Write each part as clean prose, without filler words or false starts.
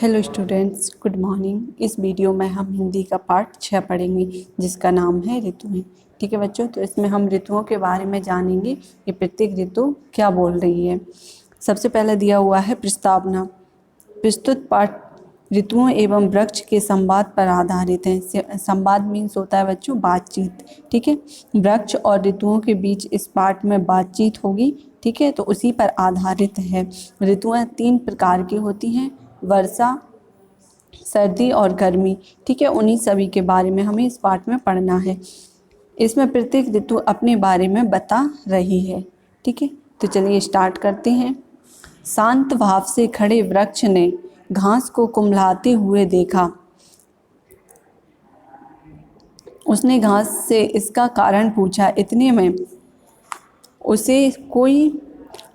Hello students, good morning. इस video में हम हिंदी का पार्ट 6 पढ़ेंगे जिसका नाम है ऋतुएं। ठीक है बच्चों, तो इसमें हम ऋतुओं के बारे में जानेंगे कि प्रत्येक ऋतु क्या बोल रही है। सबसे पहले दिया हुआ है प्रस्तावना। प्रस्तुत पाठ ऋतुओं एवं वृक्ष के संवाद पर आधारित है। संवाद मीन्स होता है बच्चों बातचीत। ठीक है, वृक्ष और ऋतुओं के बीच इस पाठ में बातचीत होगी। ठीक है, तो उसी पर आधारित है। ऋतुएं 3 प्रकार की होती हैं, वर्षा, सर्दी और गर्मी। ठीक है, उन्हीं सभी के बारे में हमें इस पाठ में पढ़ना है। इसमें प्रत्येक ऋतु अपने बारे में बता रही है। ठीक है, तो चलिए स्टार्ट करते हैं। शांत भाव से खड़े वृक्ष ने घास को कुम्हलाते हुए देखा। उसने घास से इसका कारण पूछा। इतने में उसे कोई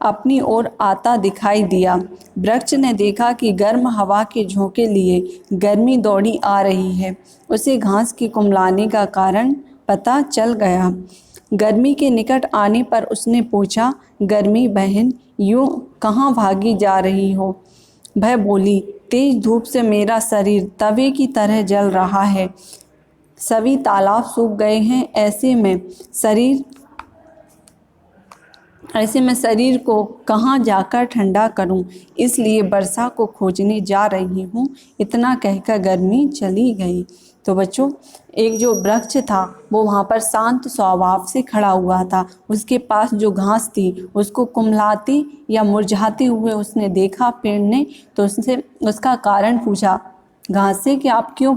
अपनी ओर आता दिखाई दिया। वृक्ष ने देखा कि गर्म हवा के झोंके लिए गर्मी दौड़ी आ रही है। उसे घास के कुम्हलाने का कारण पता चल गया। गर्मी के निकट आने पर उसने पूछा, गर्मी बहन, यूं कहाँ भागी जा रही हो? वह बोली, तेज धूप से मेरा शरीर तवे की तरह जल रहा है। सभी तालाब सूख गए हैं। ऐसे में शरीर को कहाँ जाकर ठंडा करूं, इसलिए वर्षा को खोजने जा रही हूँ। इतना कहकर गर्मी चली गई। तो बच्चों, एक जो वृक्ष था वो वहाँ पर शांत स्वभाव से खड़ा हुआ था। उसके पास जो घास थी उसको कुम्हलाते या मुरझाते हुए उसने देखा पेड़ ने, तो उससे उसका कारण पूछा घास से कि आप क्यों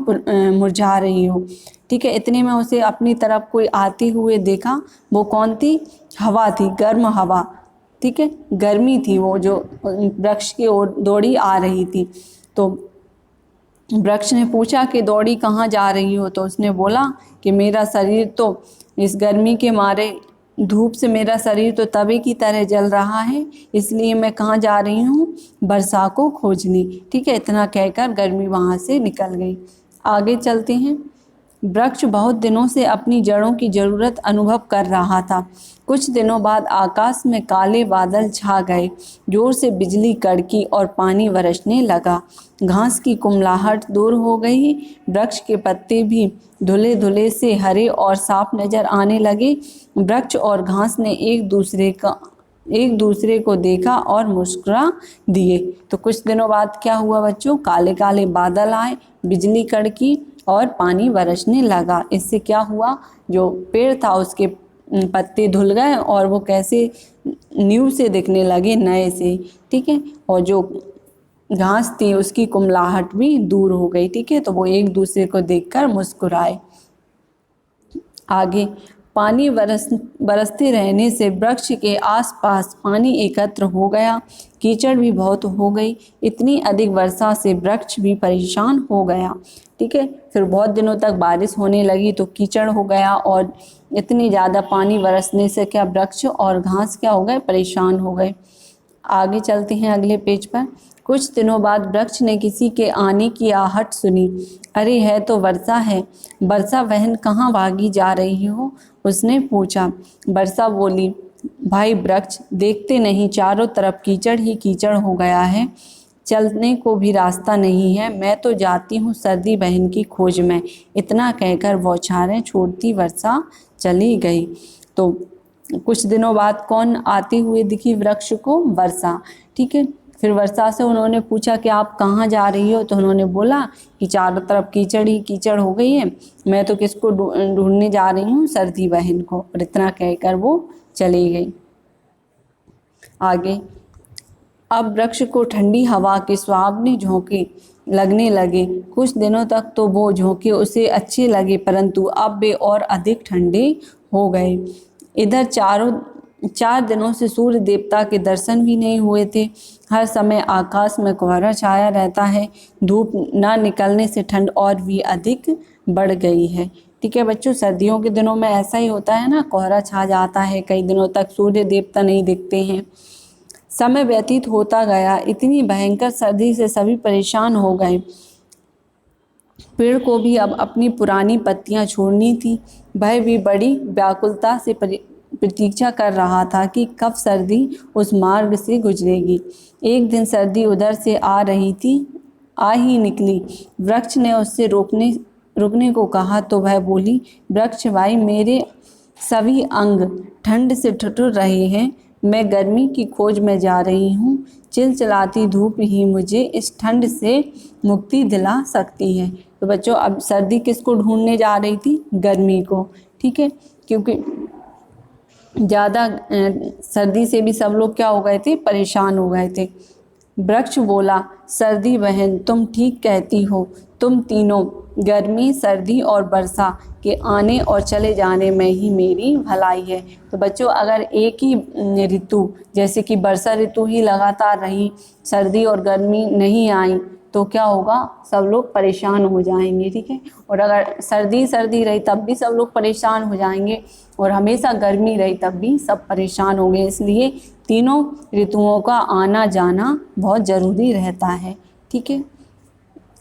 मुरझा रही हो। ठीक है, इतने में उसे अपनी तरफ कोई आते हुए देखा। वो कौन थी? हवा थी, गर्म हवा। ठीक है, गर्मी थी वो जो वृक्ष की ओर दौड़ी आ रही थी। तो वृक्ष ने पूछा कि दौड़ी कहाँ जा रही हो? तो उसने बोला कि मेरा शरीर तो इस गर्मी के मारे, धूप से मेरा शरीर तो तवे की तरह जल रहा है, इसलिए मैं कहाँ जा रही हूँ? वर्षा को खोजने। ठीक है, इतना कहकर गर्मी वहाँ से निकल गई। आगे चलते हैं। वृक्ष बहुत दिनों से अपनी जड़ों की ज़रूरत अनुभव कर रहा था। कुछ दिनों बाद आकाश में काले बादल छा गए। जोर से बिजली कड़की और पानी बरसने लगा। घास की कुम्हलाहट दूर हो गई। वृक्ष के पत्ते भी धुले धुले से हरे और साफ नजर आने लगे। वृक्ष और घास ने एक दूसरे को देखा और मुस्कुरा दिए। तो कुछ दिनों बाद क्या हुआ बच्चों? काले काले बादल आए, बिजली कड़की और पानी बरसने लगा। इससे क्या हुआ? जो पेड़ था उसके पत्ते धुल गए और वो कैसे न्यू से दिखने लगे, नए से। ठीक है, और जो घास थी उसकी कुम्हलाहट भी दूर हो गई। ठीक है, तो वो एक दूसरे को देखकर मुस्कुराए। आगे, पानी बरसते रहने से वृक्ष के आसपास पानी एकत्र हो गया। कीचड़ भी बहुत हो गई। इतनी अधिक वर्षा से वृक्ष भी परेशान हो गया। ठीक है, फिर बहुत दिनों तक बारिश होने लगी तो कीचड़ हो गया, और इतनी ज़्यादा पानी बरसने से क्या वृक्ष और घास क्या हो गए? परेशान हो गए। आगे चलते हैं अगले पेज पर। कुछ दिनों बाद वृक्ष ने किसी के आने की आहट सुनी। अरे, है तो वर्षा है। वर्षा बहन, कहाँ भागी जा रही हो? उसने पूछा। वर्षा बोली, भाई वृक्ष, देखते नहीं चारों तरफ कीचड़ ही कीचड़ हो गया है, चलने को भी रास्ता नहीं है। मैं तो जाती हूँ सर्दी बहन की खोज में। इतना कहकर बौछारें छोड़ती वर्षा चली गई। तो कुछ दिनों बाद कौन आते हुए दिखी वृक्ष को? वर्षा। ठीक है, फिर वर्षा से उन्होंने पूछा कि आप कहाँ जा रही हो? तो उन्होंने बोला कि चारों तरफ कीचड़ ही कीचड़ हो गई है, मैं तो किसको ढूंढने जा रही हूँ? सर्दी बहन को। और इतना कहकर वो चली गई। आगे, अब वृक्ष को ठंडी हवा के सुहावने झोंके लगने लगे। कुछ दिनों तक तो वो झोंके उसे अच्छे लगे, परंतु अब वे और अधिक ठंडे हो गए। इधर 4 दिनों से सूर्य देवता के दर्शन भी नहीं हुए थे। हर समय आकाश में कोहरा छाया रहता है। धूप ना निकलने से ठंड और भी अधिक बढ़ गई है। ठीक है बच्चों, सर्दियों के दिनों में ऐसा ही होता है ना, कोहरा छा जाता है, कई दिनों तक सूर्य देवता नहीं दिखते हैं। समय व्यतीत होता गया। इतनी भयंकर सर्दी से सभी परेशान हो गए। पेड़ को भी अब अपनी पुरानी पत्तियां छोड़नी थी। वह भी बड़ी व्याकुलता से प्रतीक्षा कर रहा था कि कब सर्दी उस मार्ग से गुजरेगी। एक दिन सर्दी उधर से आ ही निकली। वृक्ष ने उससे रुकने को कहा तो वह बोली, वृक्ष भाई, मेरे सभी अंग ठंड से ठिठुर रहे हैं। मैं गर्मी की खोज में जा रही हूँ। चिलचिलाती धूप ही मुझे इस ठंड से मुक्ति दिला सकती है। तो बच्चों, अब सर्दी किसको ढूंढने जा रही थी? गर्मी को। ठीक है, क्योंकि ज़्यादा सर्दी से भी सब लोग क्या हो गए थे? परेशान हो गए थे। वृक्ष बोला, सर्दी बहन, तुम ठीक कहती हो। तुम तीनों, गर्मी, सर्दी और वर्षा के आने और चले जाने में ही मेरी भलाई है। तो बच्चों, अगर एक ही ऋतु, जैसे कि वर्षा ऋतु ही लगातार रही, सर्दी और गर्मी नहीं आई, तो क्या होगा? सब लोग परेशान हो जाएंगे। ठीक है, और अगर सर्दी सर्दी रही तब भी सब लोग परेशान हो जाएंगे, और हमेशा गर्मी रही तब भी सब परेशान होंगे। इसलिए तीनों ऋतुओं का आना जाना बहुत ज़रूरी रहता है। ठीक है,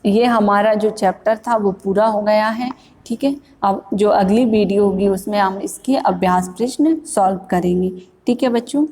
ये हमारा जो चैप्टर था वो पूरा हो गया है। ठीक है, अब जो अगली वीडियो होगी उसमें हम इसके अभ्यास प्रश्न सॉल्व करेंगे। ठीक है बच्चों।